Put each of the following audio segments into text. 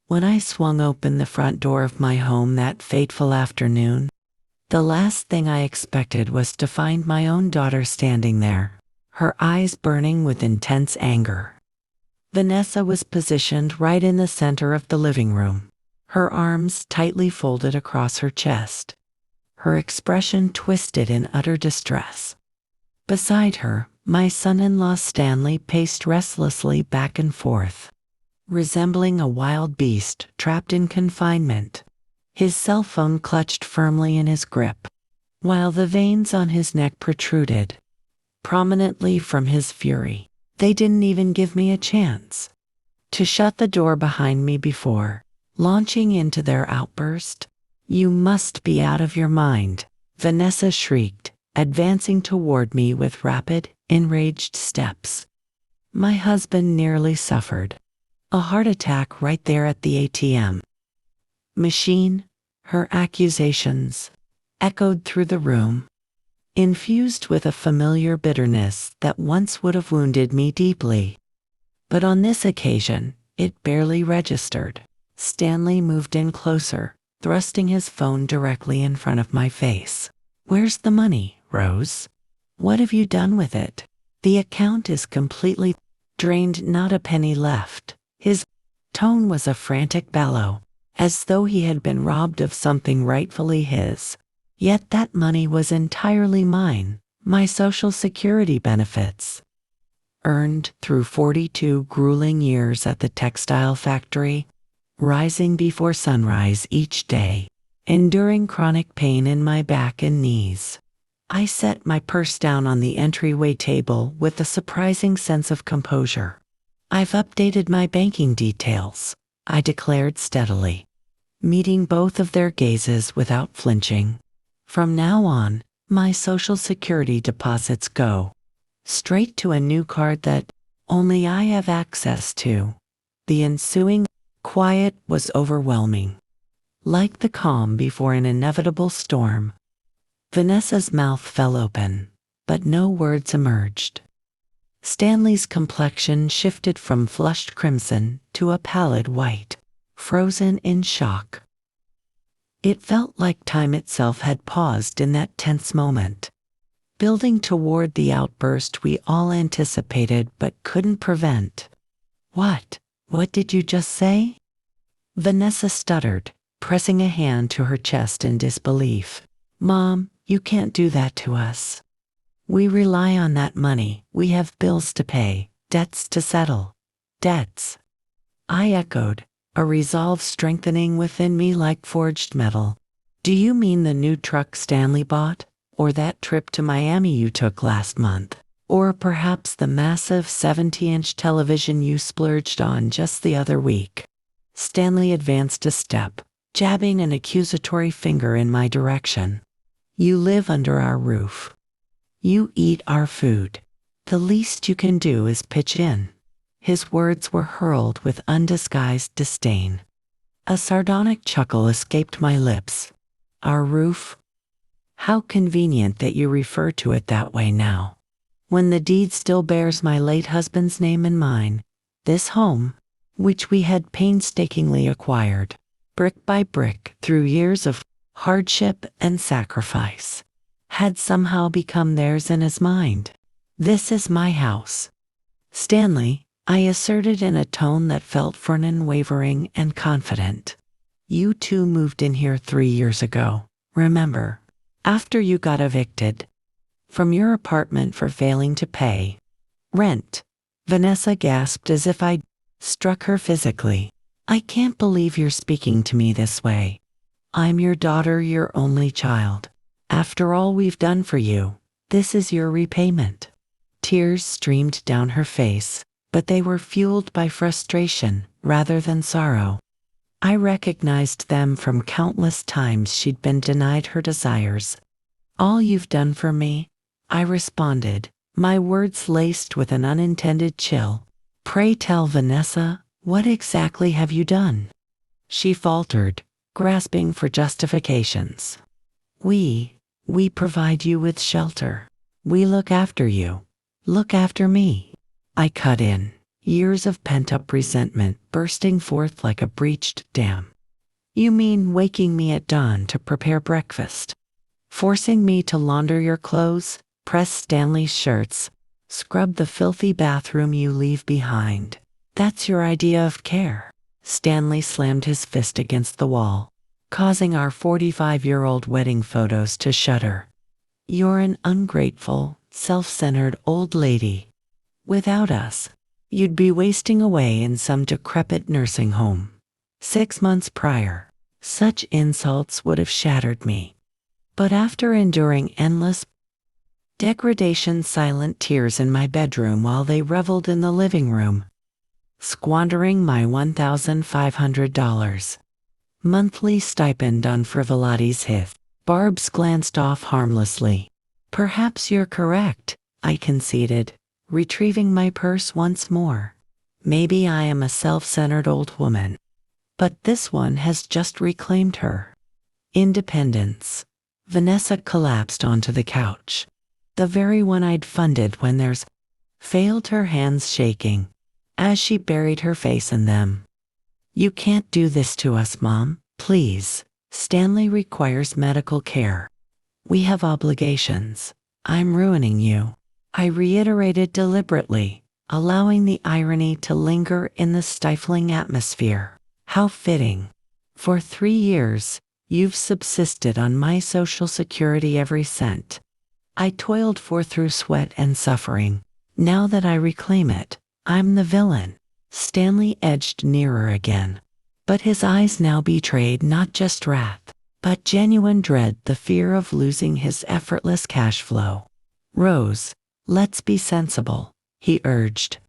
When I swung open the front door of my home that fateful afternoon, the last thing I expected was to find my own daughter standing there, her eyes burning with intense anger. Vanessa was positioned right in the center of the living room, her arms tightly folded across her chest, her expression twisted in utter distress. Beside her, my son-in-law Stanley paced restlessly back and forth, resembling a wild beast trapped in confinement, his cell phone clutched firmly in his grip, while the veins on his neck protruded prominently from his fury. They didn't even give me a chance to shut the door behind me before launching into their outburst. "You must be out of your mind," Vanessa shrieked, advancing toward me with rapid, enraged steps. My husband nearly suffered a heart attack right there at the ATM machine. Her accusations echoed through the room, infused with a familiar bitterness that once would have wounded me deeply. But on this occasion, it barely registered. Stanley moved in closer, thrusting his phone directly in front of my face. "Where's the money, Rose? What have you done with it? The account is completely drained, not a penny left." His tone was a frantic bellow, as though he had been robbed of something rightfully his. Yet that money was entirely mine, my Social Security benefits, earned through 42 grueling years at the textile factory, rising before sunrise each day, enduring chronic pain in my back and knees. I set my purse down on the entryway table with a surprising sense of composure. "I've updated my banking details," I declared steadily, meeting both of their gazes without flinching. "From now on, my Social Security deposits go straight to a new card that only I have access to." The ensuing quiet was overwhelming. Like the calm before an inevitable storm, Vanessa's mouth fell open, but no words emerged. Stanley's complexion shifted from flushed crimson to a pallid white, frozen in shock. It felt like time itself had paused in that tense moment, building toward the outburst we all anticipated but couldn't prevent. What did you just say?" Vanessa stuttered, pressing a hand to her chest in disbelief. "Mom, you can't do that to us. We rely on that money. We have bills to pay, debts to settle." "Debts?" I echoed, a resolve strengthening within me like forged metal. "Do you mean the new truck Stanley bought? Or that trip to Miami you took last month? Or perhaps the massive 70-inch television you splurged on just the other week?" Stanley advanced a step, jabbing an accusatory finger in my direction. "You live under our roof. You eat our food. The least you can do is pitch in." His words were hurled with undisguised disdain. A sardonic chuckle escaped my lips. "Our roof? How convenient that you refer to it that way now, when the deed still bears my late husband's name and mine. This home, which we had painstakingly acquired, brick by brick through years of hardship and sacrifice, had somehow become theirs and his mind. This is my house, Stanley," I asserted in a tone that felt firm and wavering and confident. "You two moved in here 3 years ago, remember, after you got evicted from your apartment for failing to pay rent." Vanessa gasped as if I'd struck her physically. "I can't believe you're speaking to me this way. I'm your daughter, your only child. After all we've done for you, this is your repayment." Tears streamed down her face, but they were fueled by frustration rather than sorrow. I recognized them from countless times she'd been denied her desires. "All you've done for me," I responded, my words laced with an unintended chill. "Pray tell, Vanessa, what exactly have you done?" She faltered, grasping for justifications. We provide you with shelter. We look after you. Look after me." I cut in. years of pent-up resentment bursting forth like a breached dam. You mean waking me at dawn to prepare breakfast? Forcing me to launder your clothes, press Stanley's shirts, scrub the filthy bathroom you leave behind. That's your idea of care. Stanley slammed his fist against the wall, causing our 45-year-old wedding photos to shudder. You're an ungrateful, self-centered old lady. Without us, you'd be wasting away in some decrepit nursing home. 6 months prior, such insults would have shattered me. But after enduring endless degradation, silent tears in my bedroom while they reveled in the living room, squandering my $1,500 monthly stipend on frivolities hit, Barb's glanced off harmlessly. Perhaps you're correct, I conceded, retrieving my purse once more. Maybe I am a self-centered old woman, but this one has just reclaimed her independence. Vanessa collapsed onto the couch, the very one I'd funded when there's failed, her hands shaking as she buried her face in them. You can't do this to us, Mom, please. Stanley requires medical care. We have obligations. I'm ruining you, I reiterated deliberately, allowing the irony to linger in the stifling atmosphere. How fitting. For 3 years, you've subsisted on my Social Security every cent I toiled for through sweat and suffering. Now that I reclaim it, I'm the villain. Stanley edged nearer again, but his eyes now betrayed not just wrath, but genuine dread, the fear of losing his effortless cash flow. Rose, let's be sensible, he urged,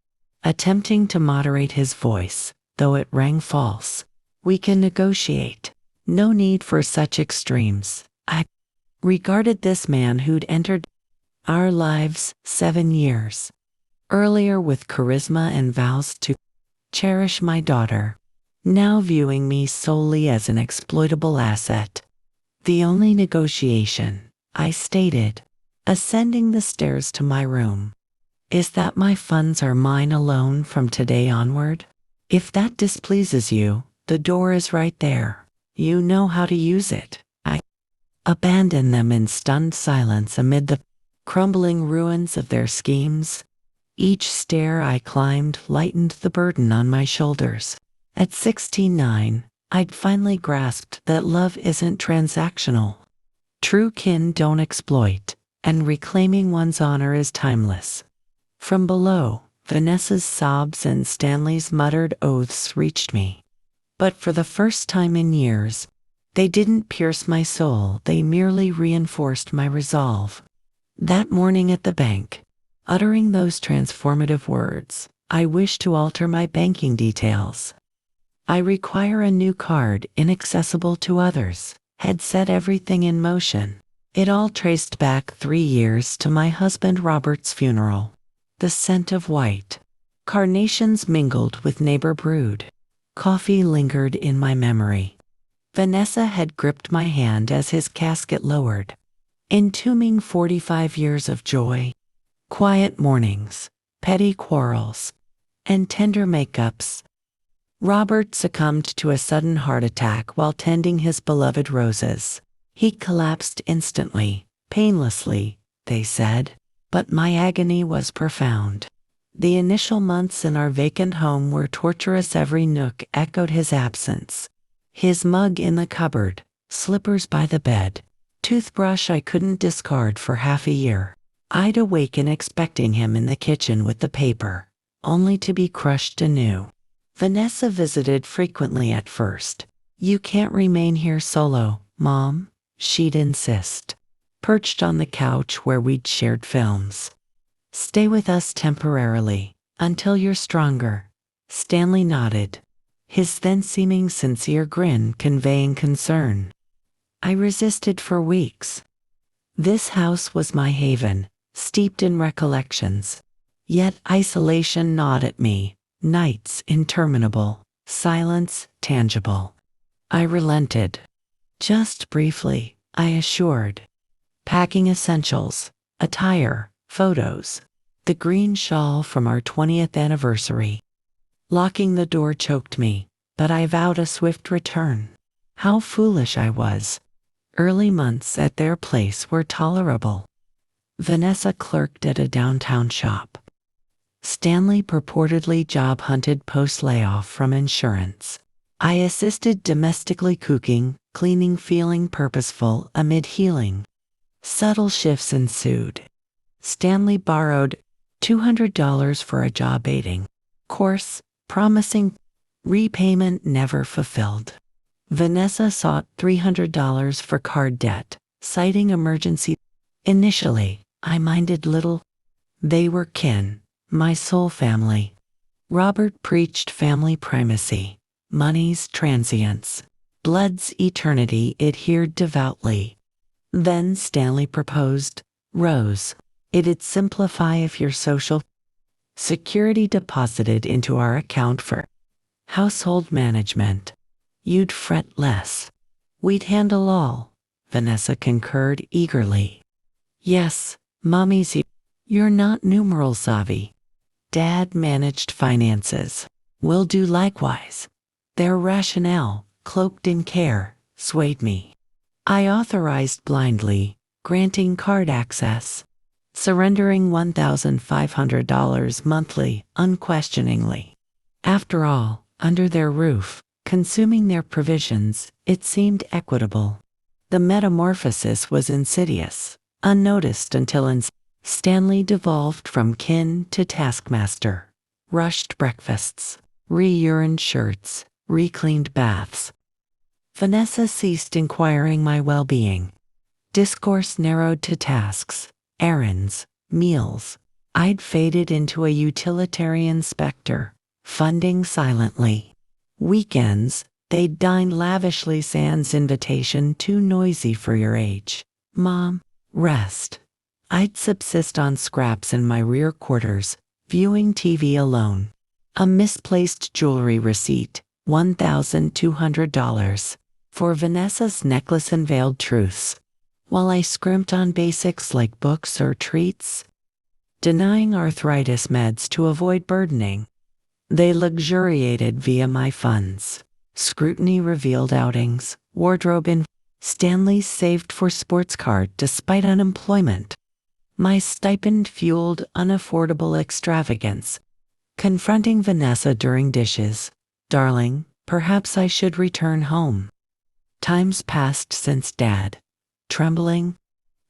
attempting to moderate his voice, though it rang false. We can negotiate. No need for such extremes. I regarded this man who'd entered our lives 7 years earlier with charisma and vows to cherish my daughter, now viewing me solely as an exploitable asset. The only negotiation, I stated, ascending the stairs to my room, is that my funds are mine alone from today onward. If that displeases you, the door is right there. You know how to use it. I abandoned them in stunned silence amid the crumbling ruins of their schemes. Each stair I climbed lightened the burden on my shoulders. At 69, I'd finally grasped that love isn't transactional. True kin don't exploit, and reclaiming one's honor is timeless. From below, Vanessa's sobs and Stanley's muttered oaths reached me. But for the first time in years, they didn't pierce my soul, they merely reinforced my resolve. That morning at the bank, uttering those transformative words, I wish to alter my banking details. I require a new card inaccessible to others, had set everything in motion. It all traced back 3 years to my husband Robert's funeral. The scent of white carnations mingled with neighbor brood. Coffee lingered in my memory. Vanessa had gripped my hand as his casket lowered, entombing 45 years of joy, quiet mornings, petty quarrels, and tender makeups. Robert succumbed to a sudden heart attack while tending his beloved roses. He collapsed instantly, painlessly, they said, but my agony was profound. The initial months in our vacant home were torturous. Every nook echoed his absence. His mug in the cupboard, slippers by the bed, toothbrush I couldn't discard for half a year. I'd awaken expecting him in the kitchen with the paper, only to be crushed anew. Vanessa visited frequently at first. You can't remain here solo, Mom, she'd insist, perched on the couch where we'd shared films. Stay with us temporarily, until you're stronger. Stanley nodded, his then seeming sincere grin conveying concern. I resisted for weeks. This house was my haven, steeped in recollections. Yet isolation gnawed at me, nights interminable, silence tangible. I relented. Just briefly, I assured. Packing essentials, attire, photos, the green shawl from our 20th anniversary, Locking the door choked me, but I vowed a swift return. How foolish I was. Early months at their place were tolerable. Vanessa clerked at a downtown shop. Stanley purportedly job hunted post-layoff from insurance. I assisted domestically cooking, cleaning, feeling purposeful amid healing. Subtle shifts ensued. Stanley borrowed $200 for a job aiding course, promising repayment never fulfilled. Vanessa sought $300 for card debt, citing emergency. Initially, I minded little. They were kin, my soul family. Robert preached family primacy, money's transience, blood's eternity. Adhered devoutly. Then Stanley proposed, Rose, it'd simplify if your social security deposited into our account for household management. You'd fret less. We'd handle all, Vanessa concurred eagerly. Yes, Mommy's. You're not numeral savvy. Dad managed finances. We'll do likewise. Their rationale, cloaked in care, swayed me. I authorized blindly, granting card access, surrendering $1,500 monthly, unquestioningly. After all, under their roof, consuming their provisions, it seemed equitable. The metamorphosis was insidious, unnoticed until Stanley devolved from kin to taskmaster. Rushed breakfasts, re-urined shirts, recleaned baths. Vanessa ceased inquiring my well-being. Discourse narrowed to tasks, errands, meals. I'd faded into a utilitarian specter, funding silently. Weekends, they'd dine lavishly sans invitation, too noisy for your age. Mom, rest. I'd subsist on scraps in my rear quarters, viewing TV alone. A misplaced jewelry receipt, $1,200, for Vanessa's necklace unveiled truths, while I scrimped on basics like books or treats. Denying arthritis meds to avoid burdening, they luxuriated via my funds. Scrutiny revealed outings, wardrobe in Stanley's saved for sports card despite unemployment. My stipend fueled unaffordable extravagance. Confronting Vanessa during dishes. Darling, perhaps I should return home. Time's passed since Dad. Trembling,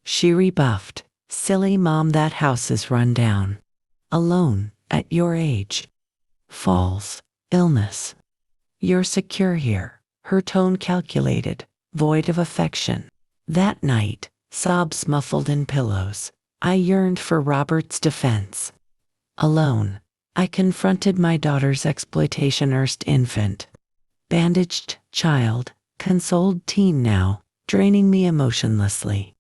she rebuffed, silly mom, that house is run down. Alone, at your age. Falls, illness. You're secure here, her tone calculated, void of affection. That night, sobs muffled in pillows, I yearned for Robert's defense. Alone, I confronted my daughter's exploitation. Erst infant, bandaged child, consoled teen now, draining me emotionlessly.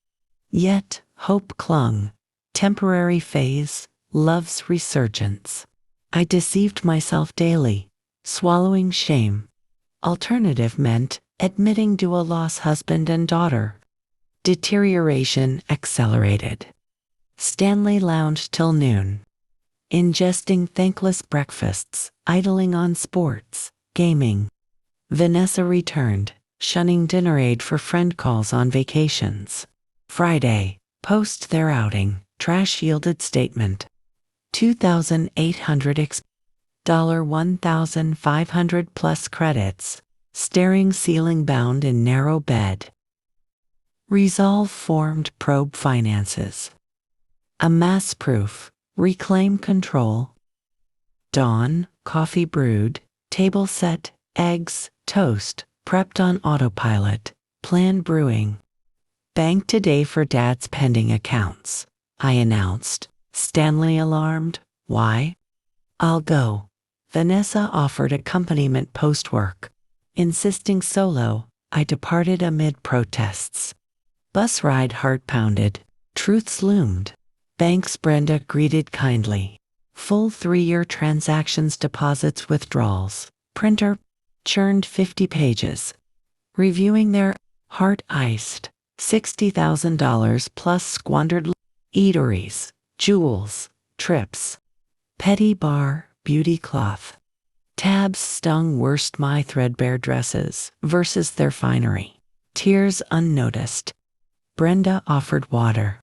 Yet, hope clung. Temporary phase, love's resurgence. I deceived myself daily, swallowing shame. Alternative meant admitting to a lost husband and daughter. Deterioration accelerated. Stanley lounged till noon, ingesting thankless breakfasts, idling on sports, gaming. Vanessa returned, shunning dinner aid for friend calls on vacations. Friday, post their outing, trash yielded statement. 2,800 $1,500 plus credits, staring ceiling bound in narrow bed. Resolve formed, probe finances. Amass proof, reclaim control. Dawn, coffee brewed, table set, eggs, toast, prepped on autopilot, plan brewing. Bank today for Dad's pending accounts, I announced. Stanley alarmed, why? I'll go. Vanessa offered accompaniment post-work. Insisting solo, I departed amid protests. Bus ride heart pounded, truths loomed. Banks Brenda greeted kindly. Full 3-year transactions, deposits, withdrawals. Printer churned 50 pages. Reviewing their heart iced. $60,000 plus squandered eateries, jewels, trips. Petty bar, beauty cloth. Tabs stung worst my threadbare dresses versus their finery. Tears unnoticed. Brenda offered water.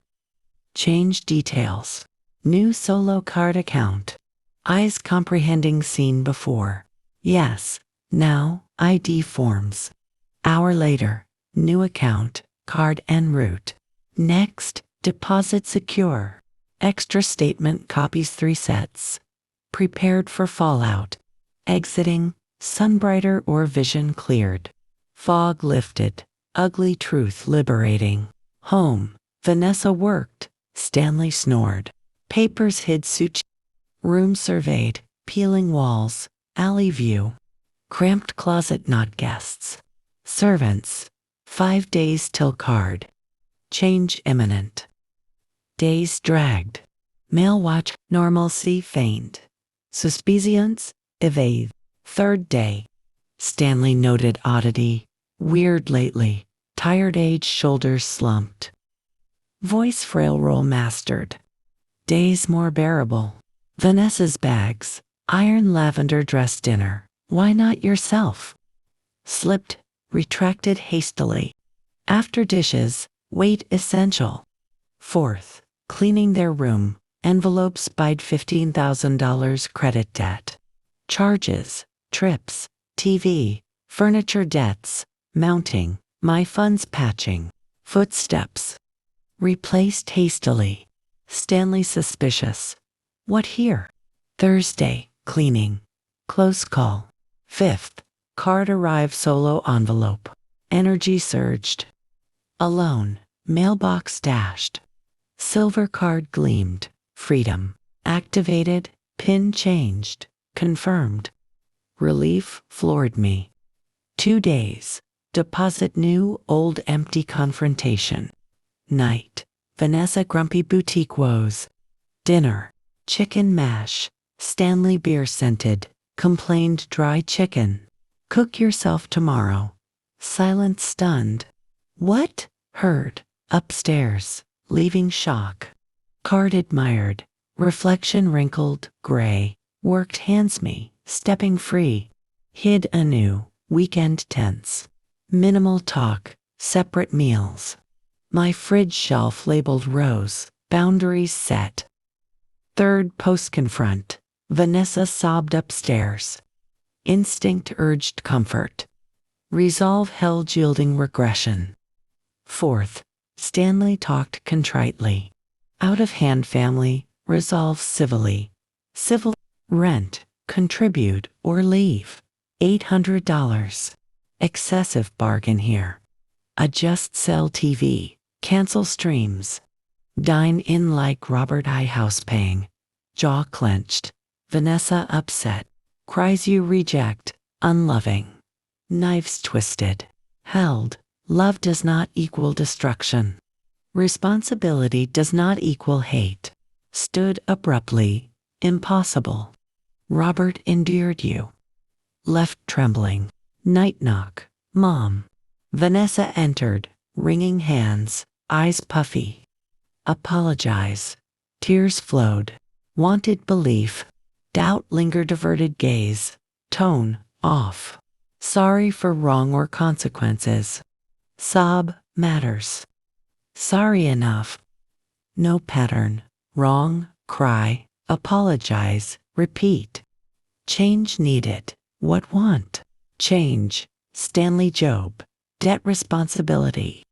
Change details. New solo card account. Eyes comprehending scene before. Yes, now, ID forms. Hour later, new account, card en route. Next, deposit secure. Extra statement copies 3 sets. Prepared for fallout. Exiting, sun brighter or vision cleared. Fog lifted, ugly truth liberating. Home, Vanessa worked, Stanley snored. Papers hid suit. Room surveyed, peeling walls, alley view. Cramped closet not guests. Servants, 5 days till card. Change imminent. Days dragged. Mail watch, normalcy feigned. Suspicions, evade. 3rd day. Stanley noted oddity. Weird lately. Tired age shoulders slumped. Voice frail role mastered. Days more bearable. Vanessa's bags. Iron lavender dress dinner. Why not yourself? Slipped, retracted hastily. After dishes, wait essential. 4th, cleaning their room. Envelopes bide $15,000 credit debt. Charges, trips, TV, furniture debts, mounting, my funds patching. Footsteps. Replaced hastily. Stanley suspicious. What here? Thursday, cleaning. Close call. 5th, card arrive solo envelope. Energy surged. Alone, mailbox dashed. Silver card gleamed. Freedom. Activated, pin changed. Confirmed. Relief floored me. 2 days. Deposit new, old empty confrontation. Night. Vanessa grumpy boutique woes. Dinner. Chicken mash. Stanley beer scented. Complained dry chicken. Cook yourself tomorrow. Silence stunned. What? Heard. Upstairs. Leaving shock. Card admired. Reflection wrinkled, gray. Worked hands me, stepping free. Hid anew, weekend tense. Minimal talk, separate meals. My fridge shelf labeled rose, boundaries set. 3rd post-confront. Vanessa sobbed upstairs. Instinct urged comfort. Resolve held yielding regression. 4th, Stanley talked contritely. Out-of-hand family, resolve civilly. Civil, rent, contribute, or leave. $800. Excessive bargain here. Adjust cell TV, cancel streams. Dine in like Robert I. House paying. Jaw clenched. Vanessa upset. Cries you reject, unloving. Knives twisted. Held. Love does not equal destruction. Responsibility does not equal hate. Stood abruptly. Impossible. Robert endured you. Left trembling. Night knock. Mom. Vanessa entered, wringing hands, eyes puffy. Apologize. Tears flowed. Wanted belief. Doubt lingered averted gaze. Tone, off. Sorry for wrong or consequences. Sob, matters. Sorry enough. No pattern. Wrong, cry, apologize, repeat. Change needed. What want? Change. Stanley Job. Debt responsibility.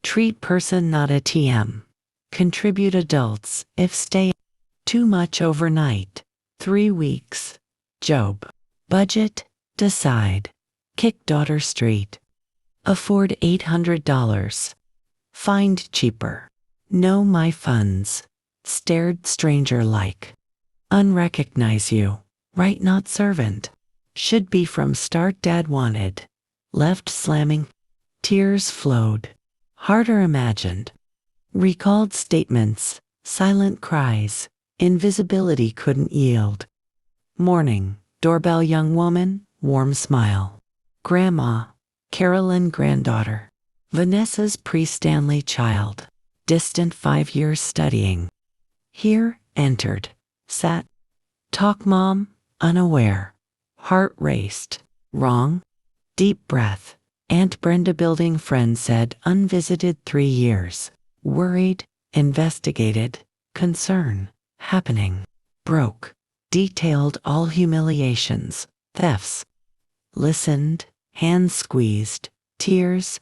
Treat person not ATM. Contribute adults if stay. Too much overnight. 3 weeks. Job. Budget. Decide. Kick daughter street. Afford $800. Find cheaper. Know my funds. Stared stranger like. Unrecognize you. Right not servant. Should be from start dad wanted. Left slamming. Tears flowed. Harder imagined. Recalled statements. Silent cries. Invisibility couldn't yield. Morning. Doorbell young woman. Warm smile. Grandma. Carolyn granddaughter. Vanessa's pre-Stanley child. Distant 5 years studying. Here, entered. Sat. Talk mom, unaware. Heart raced. Wrong. Deep breath. Aunt Brenda building friend said unvisited 3 years. Worried. Investigated. Concern. Happening. Broke. Detailed all humiliations. Thefts. Listened. Hands squeezed. Tears.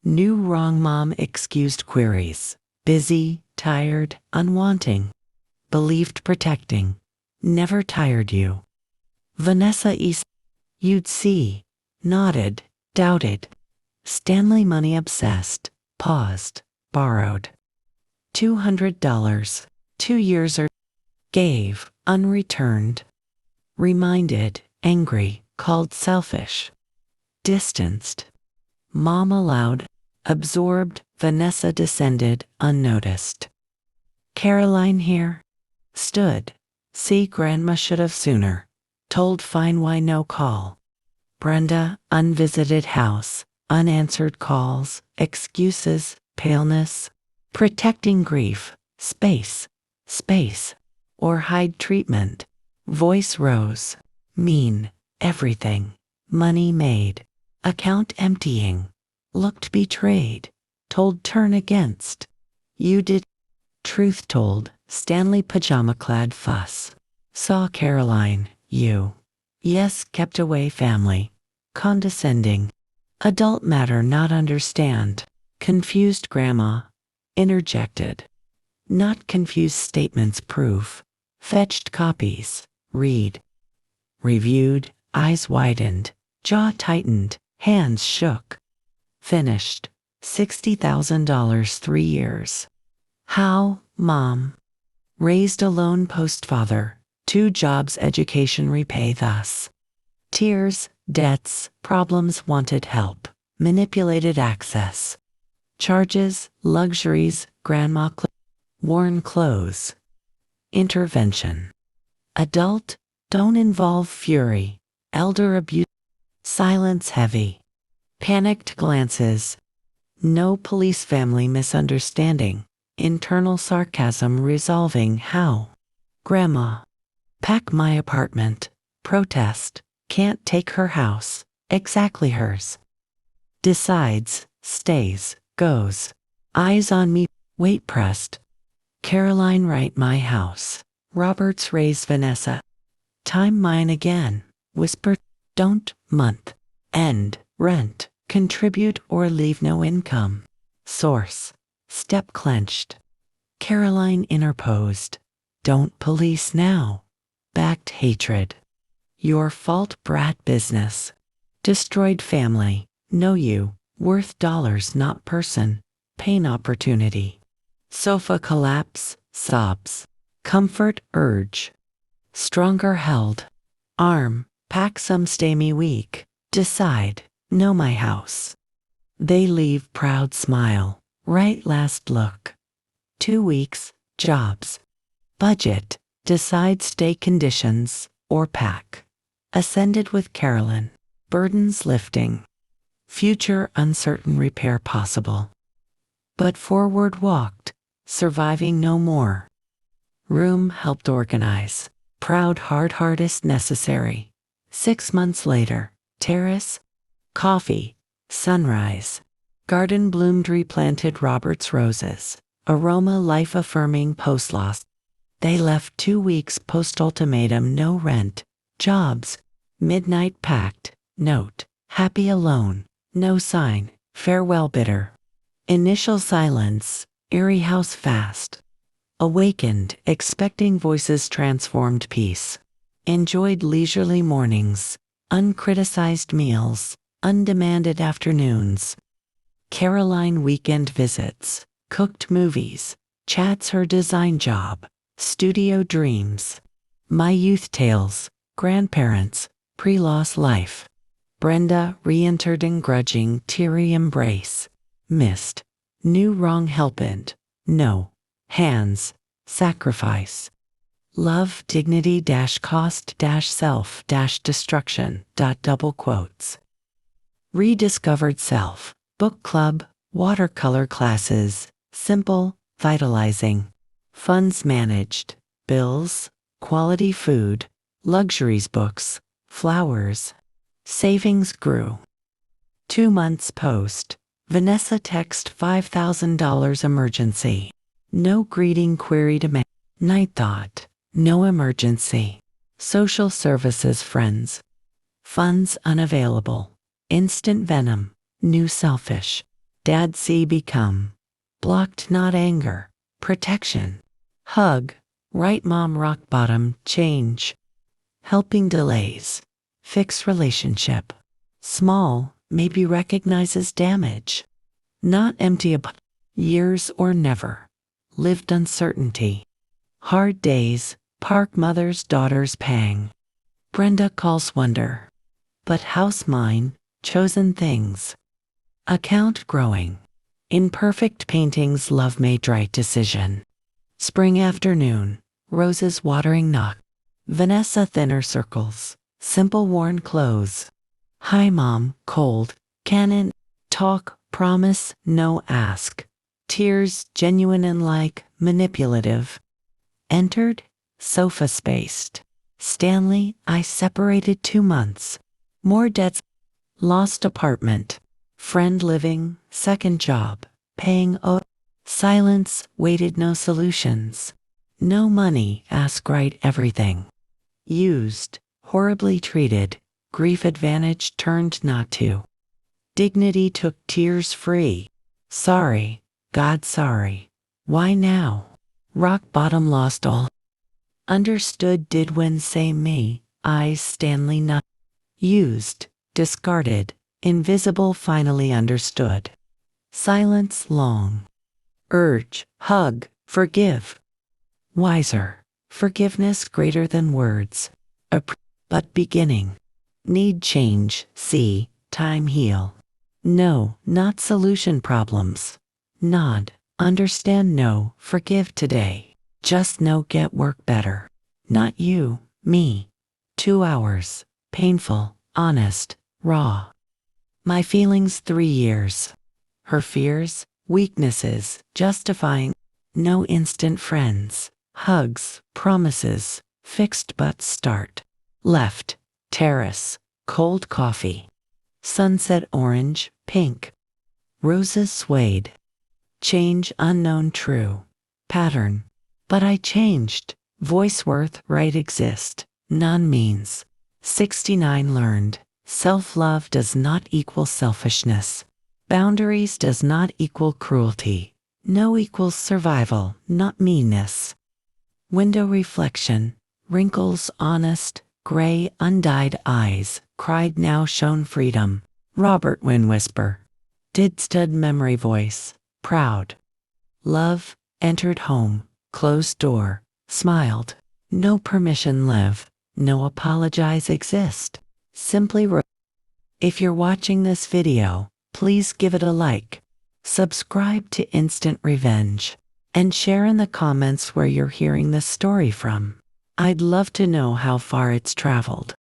Knew wrong mom excused queries. Busy. Tired. Unwanting. Believed protecting. Never tired you. Vanessa East. You'd see. Nodded. Doubted. Stanley money obsessed. Paused. Borrowed. $200. 2 years or gave. Unreturned. Reminded. Angry. Called selfish. Distanced. Mom allowed. Absorbed. Vanessa descended. Unnoticed. Caroline here. Stood. See, grandma should have sooner. Told fine why no call. Brenda, unvisited house. Unanswered calls. Excuses. Paleness. Protecting grief. Space. Space. Or hide treatment. Voice rose. Mean. Everything. Money made. Account emptying. Looked betrayed. Told turn against. You did. Truth told. Stanley pajama-clad fuss. Saw Caroline. You. Yes, kept away family. Condescending. Adult matter not understand. Confused grandma. Interjected. Not confused statements proof. Fetched copies. Read. Reviewed. Eyes widened. Jaw tightened. Hands shook. Finished. $60,000 3 years. How, mom? Raised alone postfather. 2 jobs education repay thus. Tears, debts, problems wanted help. Manipulated access. Charges, luxuries, grandma worn clothes. Intervention. Adult, don't involve fury. Elder abuse. Silence heavy. Panicked glances. No police family misunderstanding. Internal sarcasm resolving how. Grandma. Pack my apartment. Protest. Can't take her house. Exactly hers. Decides. Stays. Goes. Eyes on me. Weight pressed. Caroline write my house. Roberts raised Vanessa. Time mine again. Whispered. Don't. Month. End. Rent. Contribute or leave no income. Source. Step clenched. Caroline interposed. Don't police now. Backed hatred. Your fault brat business. Destroyed family. Know you. Worth dollars not person. Pain opportunity. Sofa collapse. Sobs. Comfort urge. Stronger held. Arm. Pack some stay me weak. Decide. Know my house. They leave proud smile. Right last look. 2 weeks. Jobs. Budget. Decide stay conditions. Or pack. Ascended with Carolyn. Burdens lifting. Future uncertain repair possible. But forward walked. Surviving no more. Room helped organize. Proud hardest necessary. 6 months later. Terrace. Coffee. Sunrise. Garden bloomed replanted Robert's roses. Aroma life-affirming post-loss. They left 2 weeks post-ultimatum no rent. Jobs. Midnight packed. Note. Happy alone. No sign. Farewell bitter. Initial silence. Eerie house fast. Awakened. Expecting voices transformed peace. Enjoyed leisurely mornings. Uncriticized meals. Undemanded afternoons. Caroline weekend visits. Cooked movies. Chats her design job. Studio dreams. My youth tales. Grandparents. Pre-loss life. Brenda re-entered in grudging teary embrace. Missed. Knew wrong helpant. No. Hands. Sacrifice. Love dignity cost self destruction. Double quotes. Rediscovered self. Book club. Watercolor classes. Simple. Vitalizing. Funds managed. Bills. Quality food. Luxuries books. flowers. Savings grew. 2 months post. Vanessa text $5,000 emergency. No greeting query demand. Night thought. No emergency. Social services friends. Funds unavailable. Instant venom. New selfish. Dad see become. Blocked not anger. Protection. Hug. Right mom rock bottom. Change. Helping delays. Fix relationship. Small. Maybe recognizes damage. Not empty of years or never. Lived uncertainty. Hard days. Park mother's daughter's pang. Brenda calls wonder. But house mine. Chosen things. Account growing. Imperfect paintings love made right decision. Spring afternoon. Roses watering knock. Vanessa thinner circles. Simple worn clothes. Hi mom, cold. Canon. Talk, promise, no ask. Tears genuine and like, manipulative. Entered, sofa spaced. Stanley, I separated 2 months. More debts. Lost apartment. Friend living, second job. Paying silence, waited no solutions. No money, ask right everything. Used, horribly treated. Grief advantage turned not to. Dignity took tears free. Sorry, God sorry. Why now? Rock bottom lost all. Understood did when say me, eyes Stanley not. Used, discarded, invisible finally understood. Silence long. Urge, hug, forgive. Wiser, forgiveness greater than words. But beginning. Need change, see, time heal. No, not solution problems. Nod, understand no, forgive today. Just no get work better. Not you, me. 2 hours. Painful, honest, raw. My feelings 3 years. Her fears, weaknesses, justifying. No instant friends. Hugs, promises, fixed but start. Left, terrace, cold coffee. Sunset orange, pink. Roses swayed. Change unknown true. Pattern. But I changed. Voice worth right exist. None means. 69 learned. Self-love does not equal selfishness. Boundaries does not equal cruelty. No equals survival, not meanness. Window reflection. Wrinkles honest, gray undyed eyes. Cried now shown freedom. Robert Wynn whisper. Did stud memory voice. Proud. Love, entered home, closed door, smiled. No permission live, no apologize exist. Simply if you're watching this video, please give it a like. Subscribe to Instant Revenge. And share in the comments where you're hearing this story from. I'd love to know how far it's traveled.